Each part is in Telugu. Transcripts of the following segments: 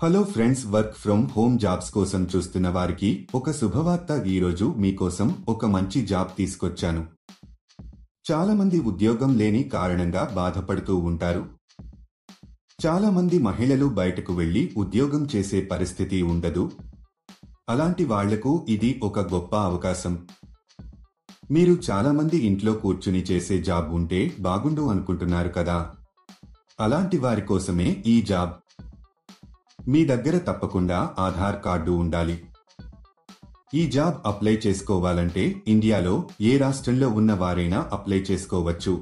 Hello friends, work from home jobs కోసం చూస్తున్న వారికి ఒక శుభవార్త. ఈరోజు మీకోసం ఒక మంచి జాబ్ తీసుకొచ్చాను. చాలా మంది ఉద్యోగం లేని కారణంగా బాధపడుతూ ఉంటారు. చాలా మంది మహిళలు బయటకు వెళ్లి ఉద్యోగం చేసే పరిస్థితి ఉండదు. అలాంటి వాళ్లకు ఇది ఒక గొప్ప అవకాశం. మీరు చాలా మంది ఇంట్లో కూర్చుని చేసే జాబ్ ఉంటే బాగుండు అనుకుంటున్నారు కదా. అలాంటి వారి కోసమే ఈ జాబ్. మీ దగ్గర తప్పకుండా ఆధార్ కార్డు ఉండాలి. ఈ జాబ్ అప్లై చేసుకోవాలంటే ఇండియాలో ఏ రాష్ట్రంలో ఉన్న వారైనా అప్లై చేసుకోవచ్చు.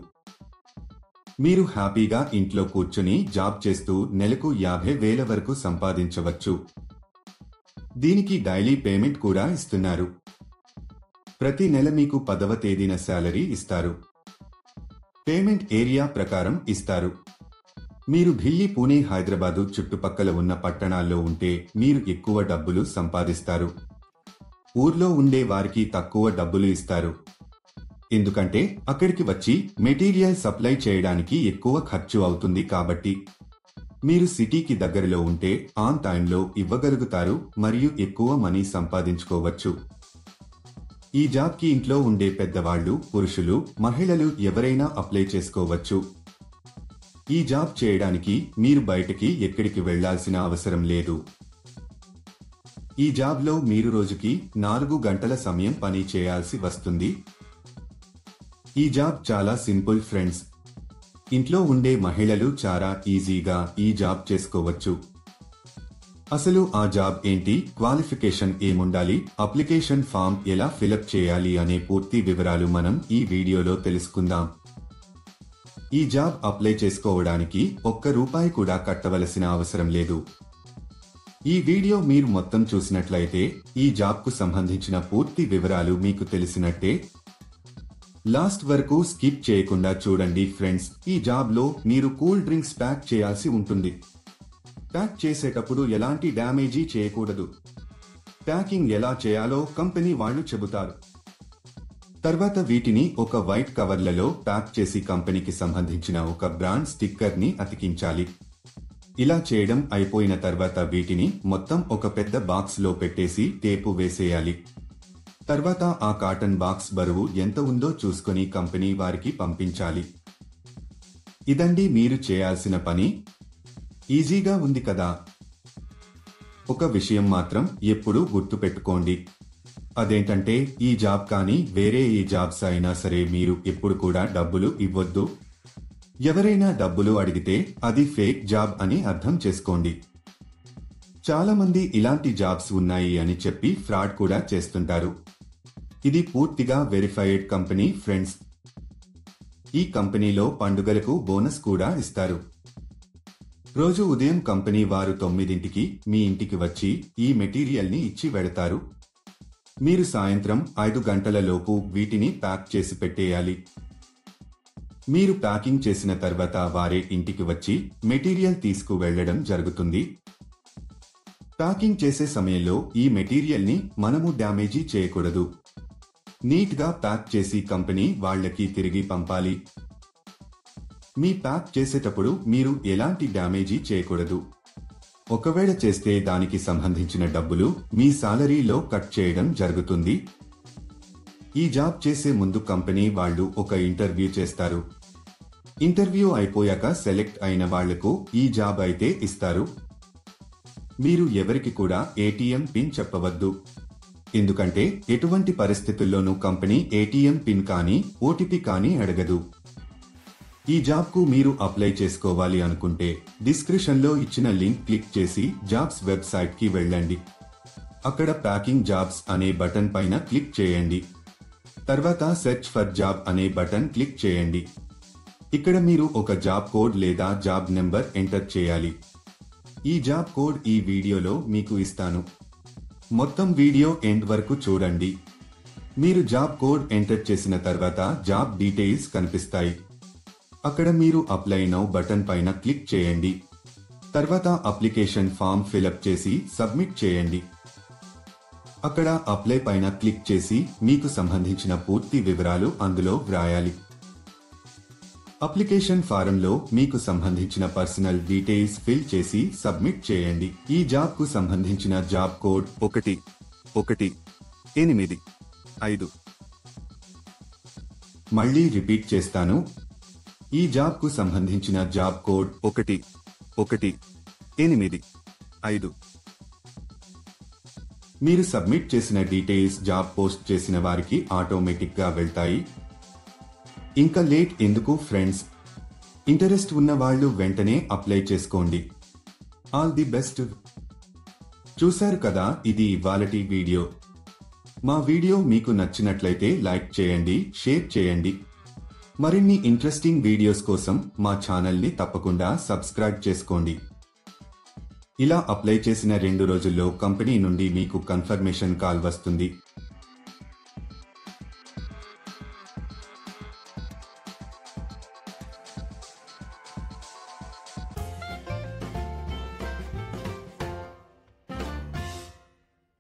మీరు హ్యాపీగా ఇంట్లో కూర్చుని జాబ్ చేస్తూ నెలకు 50,000 వరకు సంపాదించవచ్చు. దీనికి డైలీ పేమెంట్ కూడా ఇస్తున్నారు. ప్రతి నెల మీకు 10వ తేదీన శాలరీ ఇస్తారు. పేమెంట్ ఏరియా ప్రకారం ఇస్తారు. మీరు ఢిల్లీ, పూణే, హైదరాబాదు చుట్టుపక్కల ఉన్న పట్టణాల్లో ఉంటే మీరు ఎక్కువ డబ్బులు సంపాదిస్తారు. ఊర్లో ఉండే వారికి తక్కువ డబ్బులు ఇస్తారు. ఎందుకంటే అక్కడికి వచ్చి మెటీరియల్ సప్లై చేయడానికి ఎక్కువ ఖర్చు అవుతుంది కాబట్టి. మీరు సిటీకి దగ్గరలో ఉంటే ఆన్ టైంలో ఇవ్వగలుగుతారు మరియు ఎక్కువ మనీ సంపాదించుకోవచ్చు. ఈ జాబ్కి ఇంట్లో ఉండే పెద్దవాళ్లు, పురుషులు, మహిళలు ఎవరైనా అప్లై చేసుకోవచ్చు. ఈ జాబ్ చేయడానికి మీరు బయటకి ఎక్కడికి వెళ్లాల్సిన అవసరం లేదు. ఈ జాబ్లో మీరు రోజుకి 4 గంటల సమయం పని చేయాల్సి వస్తుంది. ఈ జాబ్ చాలా సింపుల్ ఫ్రెండ్స్. ఇంట్లో ఉండే మహిళలు చాలా ఈజీగా ఈ జాబ్ చేసుకోవచ్చు. అసలు ఆ జాబ్ ఏంటి, క్వాలిఫికేషన్ ఏముండాలి, అప్లికేషన్ ఫామ్ ఎలా ఫిలప్ చేయాలి అనే పూర్తి వివరాలు మనం ఈ వీడియోలో తెలుసుకుందాం. ఈ జాబ్ అప్లై చేసుకోవడానికి ₹1 కూడా కట్టవలసిన అవసరం లేదు. ఈ వీడియో మీరు మొత్తం చూసినట్లయితే ఈ జాబ్కు సంబంధించిన పూర్తి వివరాలు మీకు తెలిసినట్టే. లాస్ట్ వరకు స్కిప్ చేయకుండా చూడండి ఫ్రెండ్స్. ఈ జాబ్లో మీరు కూల్ డ్రింక్స్ ప్యాక్ చేయాల్సి ఉంటుంది. ప్యాక్ చేసేటప్పుడు ఎలాంటి డ్యామేజీ చేయకూడదు. ప్యాకింగ్ ఎలా చేయాలో కంపెనీ వాళ్ళు చెబుతారు. తర్వాత వీటిని ఒక వైట్ కవర్లలో ప్యాక్ చేసి కంపెనీకి సంబంధించిన ఒక బ్రాండ్ స్టిక్కర్ ని అతికించాలి. ఇలా చేయడం అయిపోయిన తర్వాత వీటిని మొత్తం ఒక పెద్ద బాక్స్ లో పెట్టేసి టేపు వేసేయాలి. తర్వాత ఆ కాటన్ బాక్స్ బరువు ఎంత ఉందో చూసుకొని కంపెనీ వారికి పంపించాలి. ఇదండి మీరు చేయాల్సిన పని. ఈజీగా ఉంది కదా. ఒక విషయం మాత్రం ఎప్పుడూ గుర్తుపెట్టుకోండి. అదేంటంటే ఈ జాబ్ కానీ వేరే ఏ జాబ్స్ అయినా సరే మీరు ఎప్పుడు కూడా డబ్బులు ఇవ్వొద్దు. ఎవరైనా డబ్బులు అడిగితే అది ఫేక్ జాబ్ అని అర్థం చేసుకోండి. చాలా మంది ఇలాంటి జాబ్స్ ఉన్నాయి అని చెప్పి ఫ్రాడ్ కూడా చేస్తుంటారు. ఇది పూర్తిగా వెరిఫైడ్ కంపెనీ ఫ్రెండ్స్. ఈ కంపెనీలో పండుగలకు బోనస్ కూడా ఇస్తారు. రోజు ఉదయం కంపెనీ వారు 9ంటికి మీ ఇంటికి వచ్చి ఈ మెటీరియల్ ని ఇచ్చి వెడతారు. మీరు సాయంత్రం 5 గంటల లోపు వీటిని ప్యాక్ చేసి పెట్టేయాలి. మీరు ప్యాకింగ్ చేసిన తర్వాత వారే ఇంటికి వచ్చి మెటీరియల్ తీసుకు వెళ్లడం జరుగుతుంది. ప్యాకింగ్ చేసే సమయంలో ఈ మెటీరియల్ ని మనము డ్యామేజీ చేయకూడదు. నీట్ గా ప్యాక్ చేసి కంపెనీ వాళ్లకి తిరిగి పంపాలి. మీ ప్యాక్ చేసేటప్పుడు మీరు ఎలాంటి డ్యామేజీ చేయకూడదు. ఒకవేళ చేస్తే దానికి సంబంధించిన డబ్బులు మీ సాలరీలో కట్ చేయడం జరుగుతుంది. ఈ జాబ్ చేసే ముందు కంపెనీ వాళ్ళు ఒక ఇంటర్వ్యూ చేస్తారు. ఇంటర్వ్యూ అయిపోయాక సెలెక్ట్ అయిన వాళ్లకు ఈ జాబ్ అయితే ఇస్తారు. మీరు ఎవరికి కూడా ఏటీఎం పిన్ చెప్పవద్దు. ఎందుకంటే ఎటువంటి పరిస్థితుల్లోనూ కంపెనీ ఏటీఎం పిన్ కానీ ఓటీపీ కానీ అడగదు. ఈ జాబ్కు మీరు అప్లై చేసుకోవాలి అనుకుంటే డిస్క్రిప్షన్లో ఇచ్చిన లింక్ క్లిక్ చేసి జాబ్స్ వెబ్సైట్ కి వెళ్ళండి. అక్కడ ప్యాకింగ్ జాబ్స్ అనే బటన్ పైన క్లిక్ చేయండి. తర్వాత సెర్చ్ ఫర్ జాబ్ అనే బటన్ క్లిక్ చేయండి. ఇక్కడ మీరు ఒక జాబ్ కోడ్ లేదా జాబ్ నెంబర్ ఎంటర్ చేయాలి. ఈ జాబ్ కోడ్ ఈ వీడియోలో మీకు ఇస్తాను. మొత్తం వీడియో ఎండ్ వరకు చూడండి. మీరు జాబ్ కోడ్ ఎంటర్ చేసిన తర్వాత జాబ్ డీటెయిల్స్ కనిపిస్తాయి. అక్కడ మీరు అప్లై నౌ బటన్ పైన క్లిక్ చేయండి. తర్వాత అప్లికేషన్ ఫామ్ ఫిలప్ చేసి సబ్మిట్ చేయండి. అక్కడ అప్లై పైన క్లిక్ చేసి మీకు సంబంధించిన పూర్తి వివరాలు అందులో వ్రాయాలి. అప్లికేషన్ ఫారంలో మీకు సంబంధించిన పర్సనల్ డీటెయిల్స్ ఫిల్ చేసి సబ్మిట్ చేయండి. ఈ జాబ్కు సంబంధించిన జాబ్ కోడ్ 1185. మళ్ళీ రిపీట్ చేస్తాను. ఈ జాబ్కు సంబంధించిన జాబ్ కోడ్ 1185. మీరు సబ్మిట్ చేసిన డీటెయిల్స్ జాబ్ పోస్ట్ చేసిన వారికి ఆటోమేటిక్గా వెళ్తాయి. ఇంకా లేట్ ఎందుకు ఫ్రెండ్స్? ఇంటరెస్ట్ ఉన్న వాళ్ళు వెంటనే అప్లై చేసుకోండి. All the best. చూశారు కదా, ఇది ఇవాళటి వీడియో. మా వీడియో మీకు నచ్చినట్లయితే లైక్ చేయండి, షేర్ చేయండి. మరిన్ని ఇంట్రెస్టింగ్ వీడియోస్ కోసం మా ఛానల్ని తప్పకుండా సబ్స్క్రైబ్ చేసుకోండి. ఇలా అప్లై చేసిన 2 రోజుల్లో కంపెనీ నుండి మీకు కన్ఫర్మేషన్ కాల్ వస్తుంది.